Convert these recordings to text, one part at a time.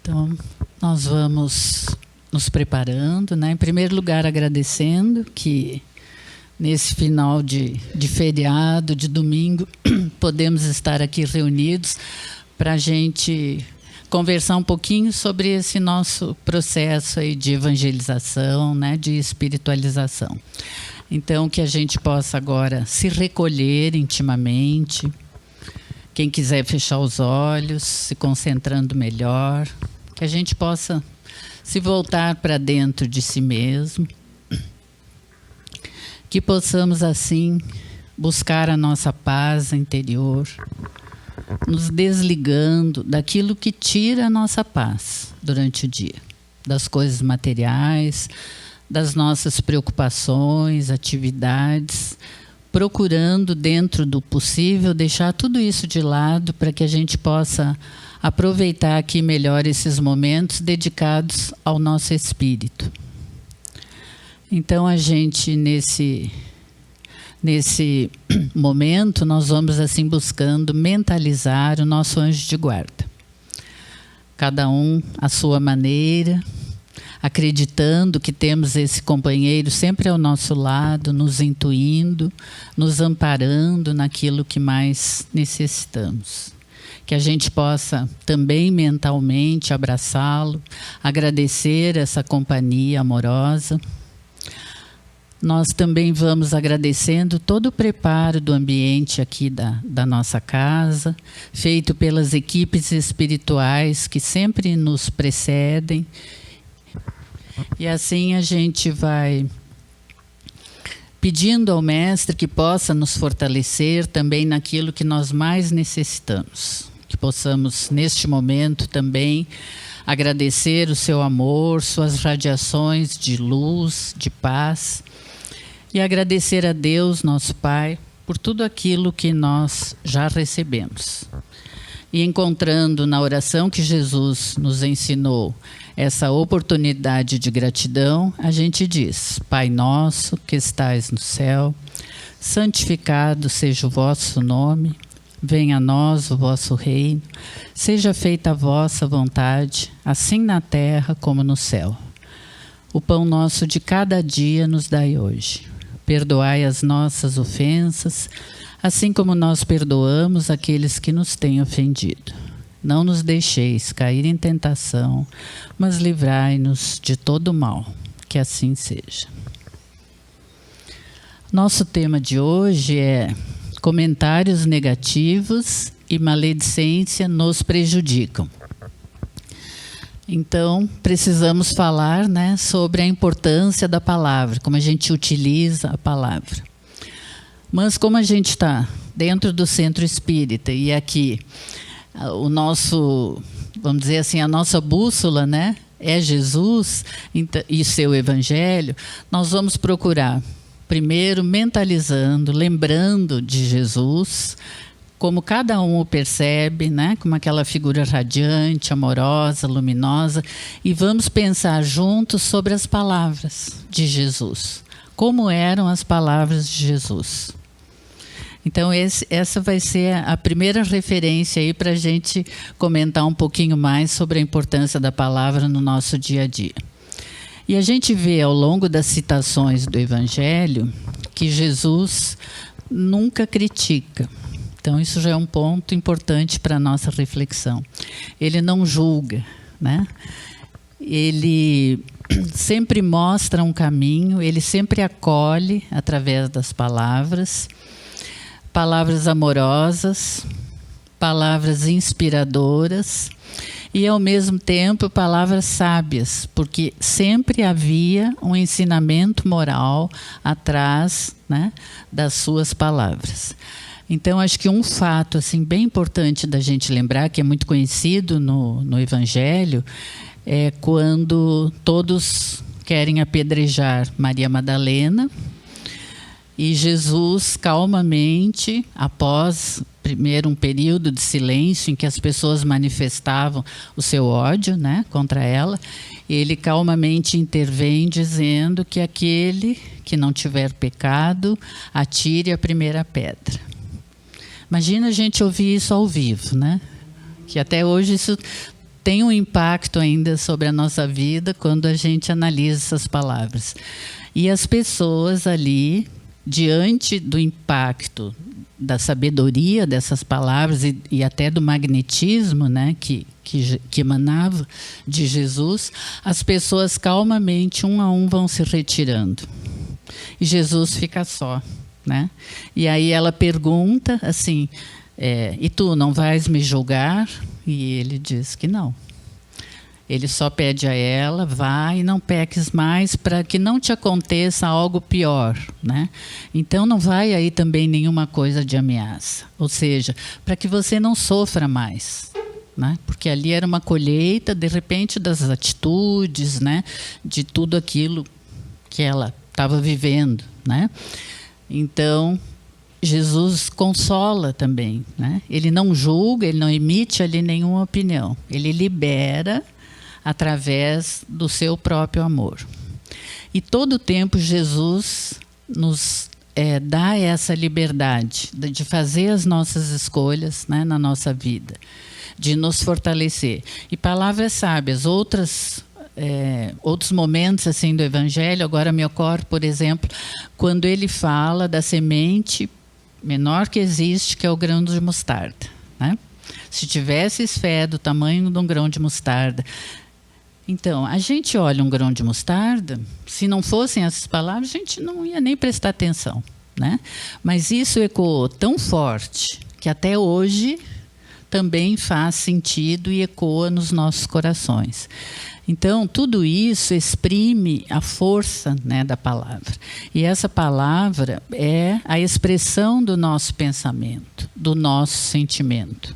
Então, nós vamos nos preparando, né? Em primeiro lugar, agradecendo que nesse final de feriado, de domingo, podemos estar aqui reunidos para a gente conversar um pouquinho sobre esse nosso processo aí de evangelização, né? De espiritualização. Então, que a gente possa agora se recolher intimamente. Quem quiser fechar os olhos, se concentrando melhor, que a gente possa se voltar para dentro de si mesmo, que possamos assim buscar a nossa paz interior, nos desligando daquilo que tira a nossa paz durante o dia, das coisas materiais, das nossas preocupações, atividades, procurando, dentro do possível, deixar tudo isso de lado para que a gente possa aproveitar aqui melhor esses momentos dedicados ao nosso espírito. Então, a gente, nesse momento, nós vamos assim buscando mentalizar o nosso anjo de guarda. Cada um à sua maneira, acreditando que temos esse companheiro sempre ao nosso lado, nos intuindo, nos amparando naquilo que mais necessitamos. Que a gente possa também mentalmente abraçá-lo, agradecer essa companhia amorosa. Nós também vamos agradecendo todo o preparo do ambiente aqui da nossa casa, feito pelas equipes espirituais que sempre nos precedem. E assim a gente vai pedindo ao Mestre que possa nos fortalecer também naquilo que nós mais necessitamos. Que possamos, neste momento, também agradecer o seu amor, suas radiações de luz, de paz, e agradecer a Deus, nosso Pai, por tudo aquilo que nós já recebemos. E encontrando na oração que Jesus nos ensinou essa oportunidade de gratidão, a gente diz: Pai nosso que estais no céu, santificado seja o vosso nome, venha a nós o vosso reino, seja feita a vossa vontade, assim na terra como no céu. O pão nosso de cada dia nos dai hoje. Perdoai as nossas ofensas, assim como nós perdoamos aqueles que nos têm ofendido. Não nos deixeis cair em tentação, mas livrai-nos de todo mal. Que assim seja. Nosso tema de hoje é: comentários negativos e maledicência nos prejudicam. Então, precisamos falar, né, sobre a importância da palavra, como a gente utiliza a palavra. Mas como a gente está dentro do centro espírita e aqui o nosso, vamos dizer assim, a nossa bússola, né, é Jesus e seu Evangelho, nós vamos procurar primeiro mentalizando, lembrando de Jesus, como cada um o percebe, né? Como aquela figura radiante, amorosa, luminosa, e vamos pensar juntos sobre as palavras de Jesus. Como eram as palavras de Jesus? Então, essa vai ser a primeira referência aí para a gente comentar um pouquinho mais sobre a importância da palavra no nosso dia a dia. E a gente vê ao longo das citações do Evangelho que Jesus nunca critica. Então, isso já é um ponto importante para a nossa reflexão. Ele não julga, né? Ele sempre mostra um caminho, ele sempre acolhe através das palavras, palavras amorosas, palavras inspiradoras, e, ao mesmo tempo, palavras sábias, porque sempre havia um ensinamento moral atrás, né, das suas palavras. Então, acho que um fato assim, bem importante da gente lembrar, que é muito conhecido no Evangelho, é quando todos querem apedrejar Maria Madalena, e Jesus, calmamente, após primeiro um período de silêncio em que as pessoas manifestavam o seu ódio, né, contra ela, ele calmamente intervém dizendo que aquele que não tiver pecado, atire a primeira pedra. Imagina a gente ouvir isso ao vivo, né? Que até hoje isso tem um impacto ainda sobre a nossa vida quando a gente analisa essas palavras. E as pessoas ali, diante do impacto da sabedoria dessas palavras e até do magnetismo, né, que emanava de Jesus, as pessoas calmamente, um a um, vão se retirando. E Jesus fica só, né? E aí ela pergunta assim, e tu não vais me julgar? E ele diz que não. Ele só pede a ela, vai e não peques mais, para que não te aconteça algo pior, né? Então não vai aí também nenhuma coisa de ameaça. Ou seja, para que você não sofra mais, né? Porque ali era uma colheita, de repente, das atitudes, né? De tudo aquilo que ela estava vivendo, né? Então Jesus consola também, né? Ele não julga, ele não emite ali nenhuma opinião. Ele libera através do seu próprio amor. E todo o tempo Jesus nos dá essa liberdade de fazer as nossas escolhas, né, na nossa vida, de nos fortalecer. E palavras sábias, outros momentos assim do Evangelho, agora me ocorre, por exemplo, quando ele fala da semente menor que existe, que é o grão de mostarda, né? Se tivesses fé do tamanho de um grão de mostarda. Então, a gente olha um grão de mostarda, se não fossem essas palavras, a gente não ia nem prestar atenção, né? Mas isso ecoou tão forte que até hoje também faz sentido e ecoa nos nossos corações. Então, tudo isso exprime a força, né, da palavra. E essa palavra é a expressão do nosso pensamento, do nosso sentimento.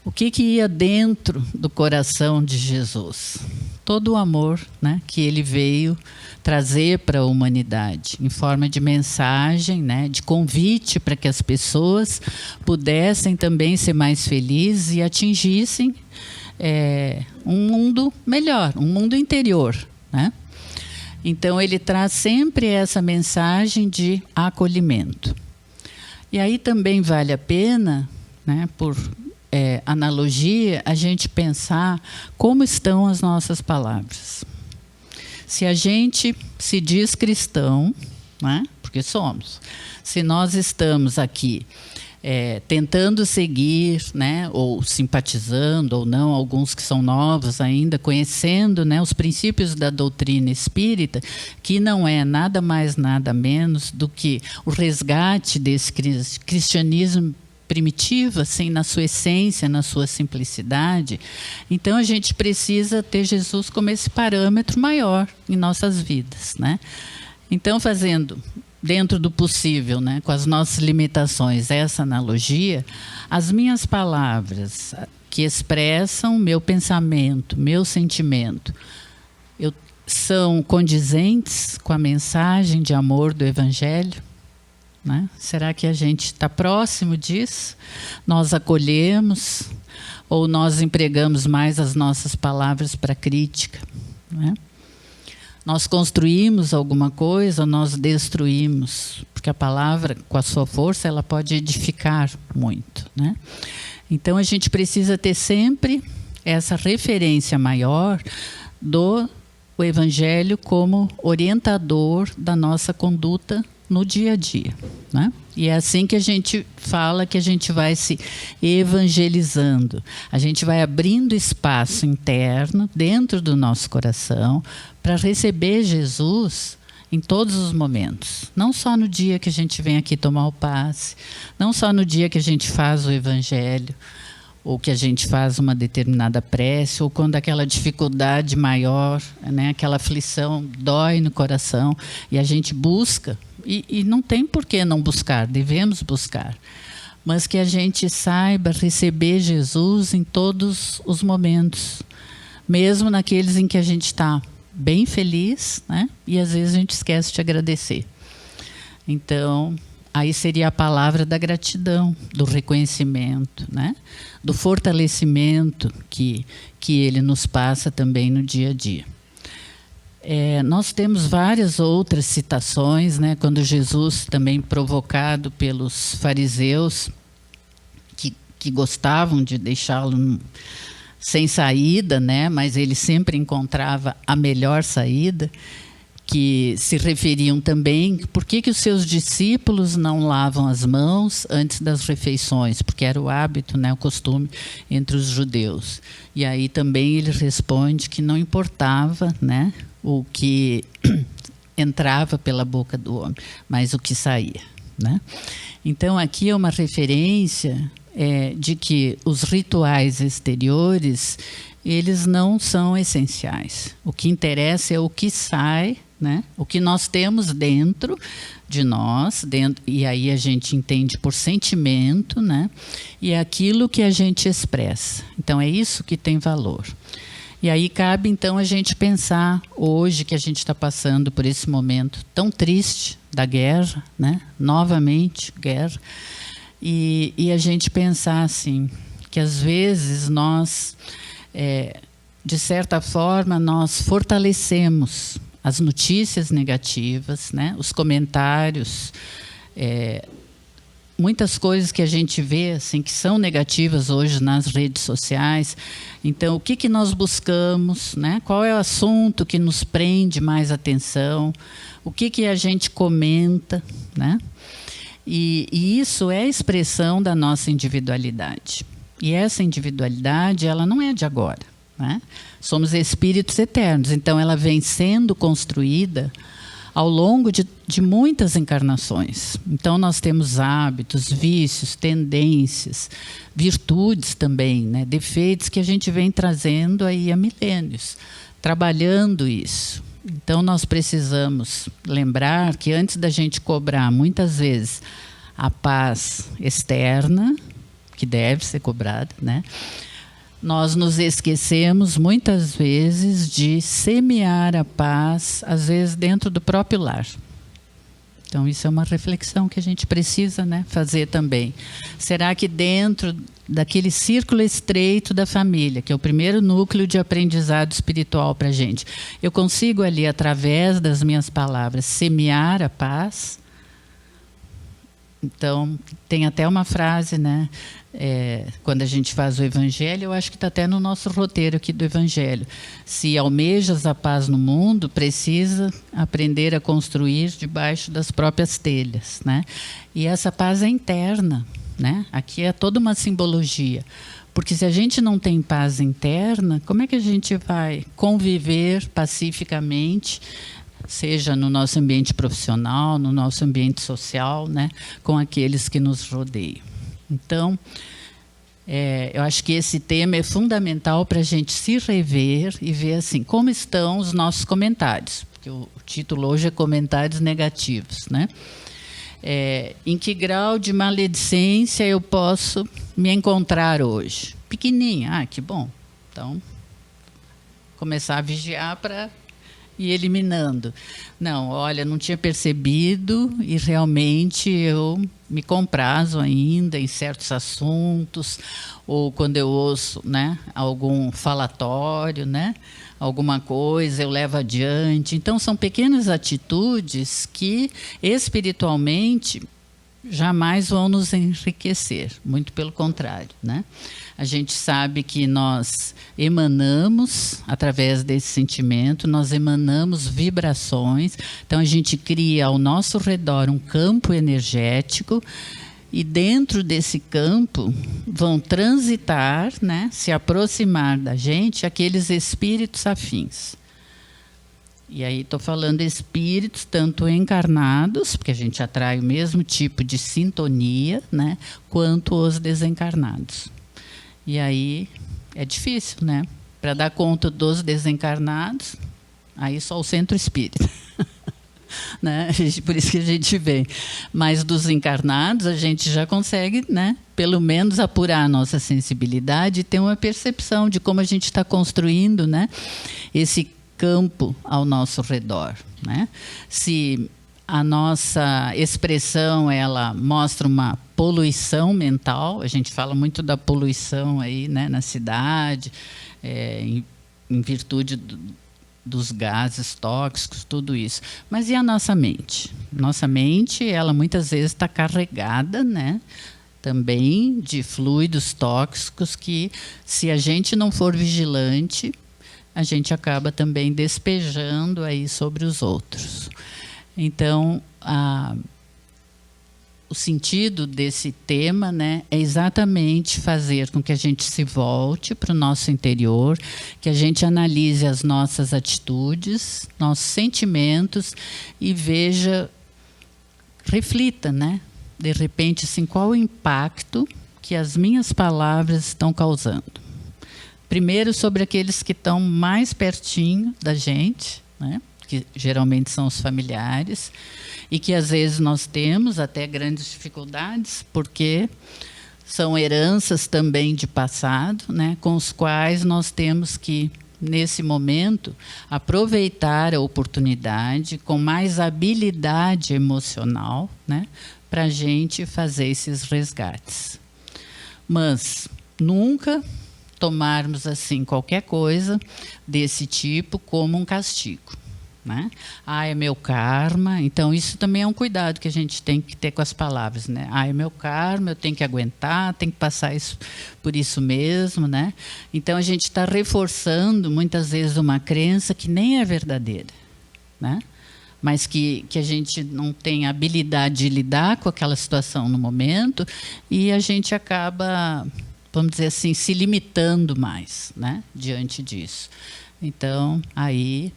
O que ia dentro do coração de Jesus? Todo o amor, né, que ele veio trazer para a humanidade, em forma de mensagem, né, de convite para que as pessoas pudessem também ser mais felizes e atingissem um mundo melhor, um mundo interior, né? Então ele traz sempre essa mensagem de acolhimento. E aí também vale a pena, né, por analogia, a gente pensar como estão as nossas palavras. Se a gente se diz cristão, né, porque somos, se nós estamos aqui tentando seguir, né, ou simpatizando ou não, alguns que são novos ainda, conhecendo, né, os princípios da doutrina espírita, que não é nada mais, nada menos do que o resgate desse cristianismo primitivo, assim, na sua essência, na sua simplicidade. Então a gente precisa ter Jesus como esse parâmetro maior em nossas vidas, né? Então, fazendo dentro do possível, né, com as nossas limitações, essa analogia, as minhas palavras que expressam meu pensamento, meu sentimento, são condizentes com a mensagem de amor do Evangelho? Né? Será que a gente está próximo disso? Nós acolhemos ou nós empregamos mais as nossas palavras para crítica? Né? Nós construímos alguma coisa ou nós destruímos? Porque a palavra, com a sua força, ela pode edificar muito, né? Então a gente precisa ter sempre essa referência maior do Evangelho como orientador da nossa conduta no dia a dia, né? E é assim que a gente fala que a gente vai se evangelizando. A gente vai abrindo espaço interno dentro do nosso coração para receber Jesus em todos os momentos. Não só no dia que a gente vem aqui tomar o passe, não só no dia que a gente faz o Evangelho, ou que a gente faz uma determinada prece, ou quando aquela dificuldade maior, né, aquela aflição dói no coração e a gente busca. E não tem por que não buscar, devemos buscar. Mas que a gente saiba receber Jesus em todos os momentos. Mesmo naqueles em que a gente está bem feliz, né? E às vezes a gente esquece de agradecer. Então, aí seria a palavra da gratidão, do reconhecimento, né? Do fortalecimento que ele nos passa também no dia a dia. Nós temos várias outras citações, né, quando Jesus, também provocado pelos fariseus, que gostavam de deixá-lo sem saída, né? Mas ele sempre encontrava a melhor saída, que se referiam também por que os seus discípulos não lavam as mãos antes das refeições, porque era o hábito, né, o costume entre os judeus. E aí também ele responde que não importava, né, o que entrava pela boca do homem, mas o que saía, né? Então aqui é uma referência de que os rituais exteriores, eles não são essenciais. O que interessa é o que sai, né? O que nós temos dentro de nós, e aí a gente entende por sentimento, né? E é aquilo que a gente expressa. Então é isso que tem valor. E aí cabe então a gente pensar hoje que a gente está passando por esse momento tão triste da guerra, né? Novamente guerra, e a gente pensar assim, que às vezes nós, de certa forma, nós fortalecemos as notícias negativas, né? Os comentários, muitas coisas que a gente vê assim, que são negativas hoje nas redes sociais. Então, o que nós buscamos, né? Qual é o assunto que nos prende mais atenção? O que a gente comenta, né? E isso é a expressão da nossa individualidade. E essa individualidade, ela não é de agora, né? Somos espíritos eternos, então ela vem sendo construída ao longo de muitas encarnações. Então nós temos hábitos, vícios, tendências, virtudes também, né? Defeitos que a gente vem trazendo aí há milênios, trabalhando isso. Então nós precisamos lembrar que antes da gente cobrar muitas vezes a paz externa, que deve ser cobrada, né? Nós nos esquecemos muitas vezes de semear a paz, às vezes dentro do próprio lar. Então isso é uma reflexão que a gente precisa, né, fazer também. Será que dentro daquele círculo estreito da família, que é o primeiro núcleo de aprendizado espiritual para a gente, eu consigo ali, através das minhas palavras, semear a paz? Então, tem até uma frase, né? Quando a gente faz o Evangelho, eu acho que está até no nosso roteiro aqui do Evangelho. Se almejas a paz no mundo, precisa aprender a construir debaixo das próprias telhas, né? E essa paz é interna, né? Aqui é toda uma simbologia. Porque se a gente não tem paz interna, como é que a gente vai conviver pacificamente, seja no nosso ambiente profissional, no nosso ambiente social, né, com aqueles que nos rodeiam? Então, eu acho que esse tema é fundamental para a gente se rever e ver assim, como estão os nossos comentários. Porque o título hoje é Comentários Negativos, né? Em que grau de maledicência eu posso me encontrar hoje? Pequenininha, que bom. Então, começar a vigiar para ir eliminando. Não, olha, não tinha percebido e realmente eu me comprazo ainda em certos assuntos, ou quando eu ouço, né, algum falatório, né, alguma coisa, eu levo adiante. Então, são pequenas atitudes que, espiritualmente, jamais vão nos enriquecer, muito pelo contrário, né? A gente sabe que nós emanamos, através desse sentimento, nós emanamos vibrações, então a gente cria ao nosso redor um campo energético, e dentro desse campo vão transitar, né, se aproximar da gente, aqueles espíritos afins. E aí estou falando espíritos tanto encarnados, porque a gente atrai o mesmo tipo de sintonia, né, quanto os desencarnados. E aí é difícil, né? Para dar conta dos desencarnados, aí só o centro espírita. Né? Por isso que a gente vê. Mas dos encarnados, a gente já consegue, né, pelo menos apurar a nossa sensibilidade e ter uma percepção de como a gente está construindo, né, esse campo ao nosso redor, né? Se a nossa expressão ela mostra uma poluição mental, a gente fala muito da poluição aí, né, na cidade, em virtude dos gases tóxicos, tudo isso. Mas e a nossa mente? Nossa mente, ela muitas vezes está carregada, né, também de fluidos tóxicos que, se a gente não for vigilante, a gente acaba também despejando aí sobre os outros. Então, o sentido desse tema, né, é exatamente fazer com que a gente se volte para o nosso interior, que a gente analise as nossas atitudes, nossos sentimentos e veja, reflita, né, de repente, assim, qual o impacto que as minhas palavras estão causando. Primeiro, sobre aqueles que estão mais pertinho da gente, né, que geralmente são os familiares, e que às vezes nós temos até grandes dificuldades, porque são heranças também de passado, né, com os quais nós temos que, nesse momento, aproveitar a oportunidade com mais habilidade emocional, né, para a gente fazer esses resgates. Mas nunca tomarmos assim qualquer coisa desse tipo como um castigo, né? É meu karma. Então isso também é um cuidado que a gente tem que ter com as palavras, né? É meu karma, eu tenho que aguentar, tenho que passar isso por isso mesmo, né? Então a gente está reforçando muitas vezes uma crença que nem é verdadeira, né? Mas que a gente não tem habilidade de lidar com aquela situação no momento e a gente acaba, vamos dizer assim, se limitando mais, né, diante disso. Então, aí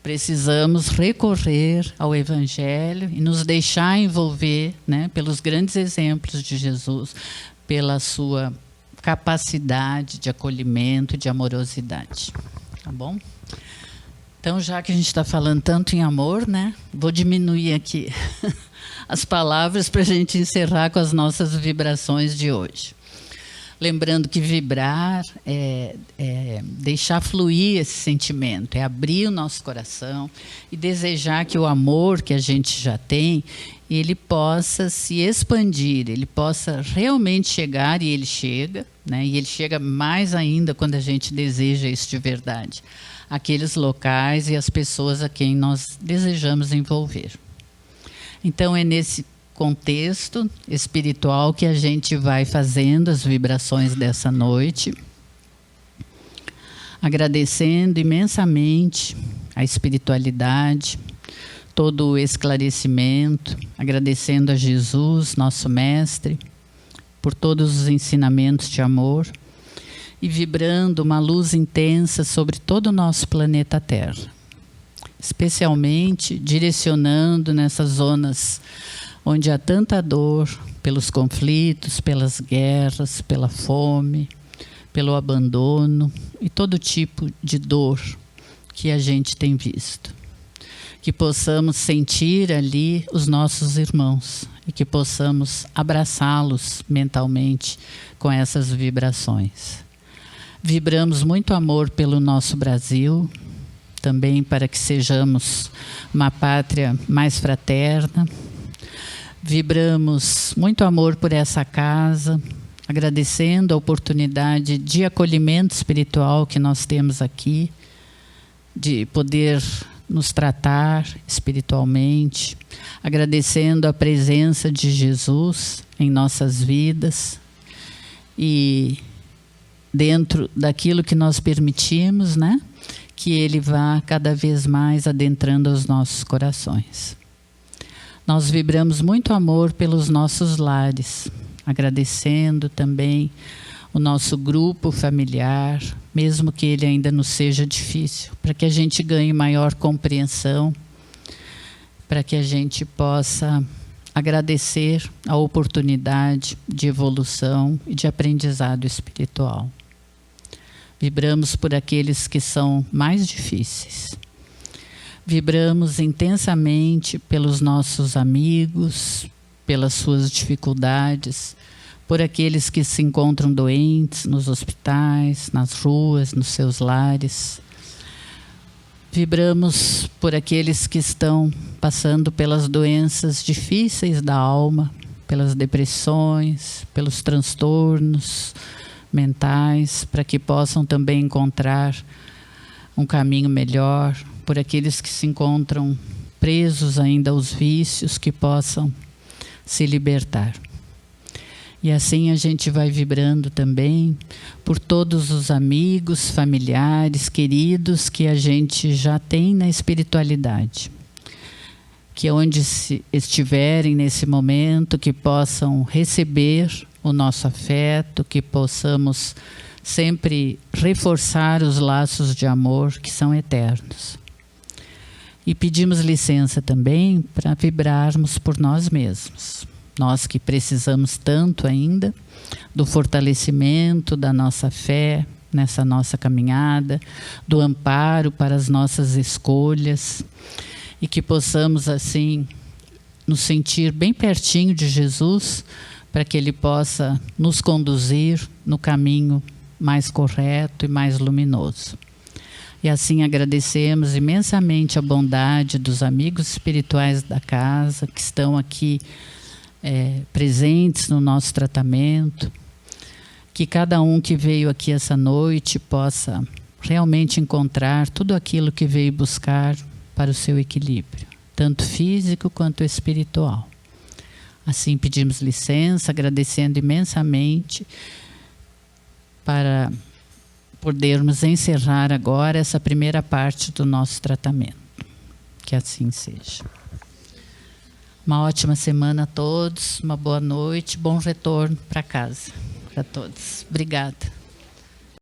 precisamos recorrer ao Evangelho e nos deixar envolver, né, pelos grandes exemplos de Jesus, pela sua capacidade de acolhimento, de amorosidade. Tá bom? Então, já que a gente está falando tanto em amor, né, vou diminuir aqui as palavras para a gente encerrar com as nossas vibrações de hoje. Lembrando que vibrar é deixar fluir esse sentimento, é abrir o nosso coração e desejar que o amor que a gente já tem, ele possa se expandir, ele possa realmente chegar, e ele chega, né? E ele chega mais ainda quando a gente deseja isso de verdade, aqueles locais e as pessoas a quem nós desejamos envolver. Então é nesse contexto espiritual que a gente vai fazendo as vibrações dessa noite, agradecendo imensamente a espiritualidade, todo o esclarecimento, agradecendo a Jesus, nosso mestre, por todos os ensinamentos de amor, e vibrando uma luz intensa sobre todo o nosso planeta Terra, especialmente direcionando nessas zonas onde há tanta dor, pelos conflitos, pelas guerras, pela fome, pelo abandono e todo tipo de dor que a gente tem visto. Que possamos sentir ali os nossos irmãos e que possamos abraçá-los mentalmente com essas vibrações. Vibramos muito amor pelo nosso Brasil, também para que sejamos uma pátria mais fraterna. Vibramos muito amor por essa casa, agradecendo a oportunidade de acolhimento espiritual que nós temos aqui, de poder nos tratar espiritualmente, agradecendo a presença de Jesus em nossas vidas e dentro daquilo que nós permitimos, né, que Ele vá cada vez mais adentrando os nossos corações. Nós vibramos muito amor pelos nossos lares, agradecendo também o nosso grupo familiar, mesmo que ele ainda nos seja difícil, para que a gente ganhe maior compreensão, para que a gente possa agradecer a oportunidade de evolução e de aprendizado espiritual. Vibramos por aqueles que são mais difíceis. Vibramos intensamente pelos nossos amigos, pelas suas dificuldades, por aqueles que se encontram doentes nos hospitais, nas ruas, nos seus lares. Vibramos por aqueles que estão passando pelas doenças difíceis da alma, pelas depressões, pelos transtornos mentais, para que possam também encontrar um caminho melhor, por aqueles que se encontram presos ainda aos vícios, que possam se libertar. E assim a gente vai vibrando também por todos os amigos, familiares, queridos que a gente já tem na espiritualidade. Que onde estiverem nesse momento, que possam receber o nosso afeto, que possamos sempre reforçar os laços de amor que são eternos. E pedimos licença também para vibrarmos por nós mesmos. Nós que precisamos tanto ainda do fortalecimento da nossa fé nessa nossa caminhada, do amparo para as nossas escolhas, e que possamos assim nos sentir bem pertinho de Jesus, para que Ele possa nos conduzir no caminho mais correto e mais luminoso. E assim agradecemos imensamente a bondade dos amigos espirituais da casa que estão aqui presentes no nosso tratamento, que cada um que veio aqui essa noite possa realmente encontrar tudo aquilo que veio buscar para o seu equilíbrio, tanto físico quanto espiritual. Assim pedimos licença, agradecendo imensamente para podermos encerrar agora essa primeira parte do nosso tratamento. Que assim seja. Uma ótima semana a todos, uma boa noite, bom retorno para casa para todos. Obrigada.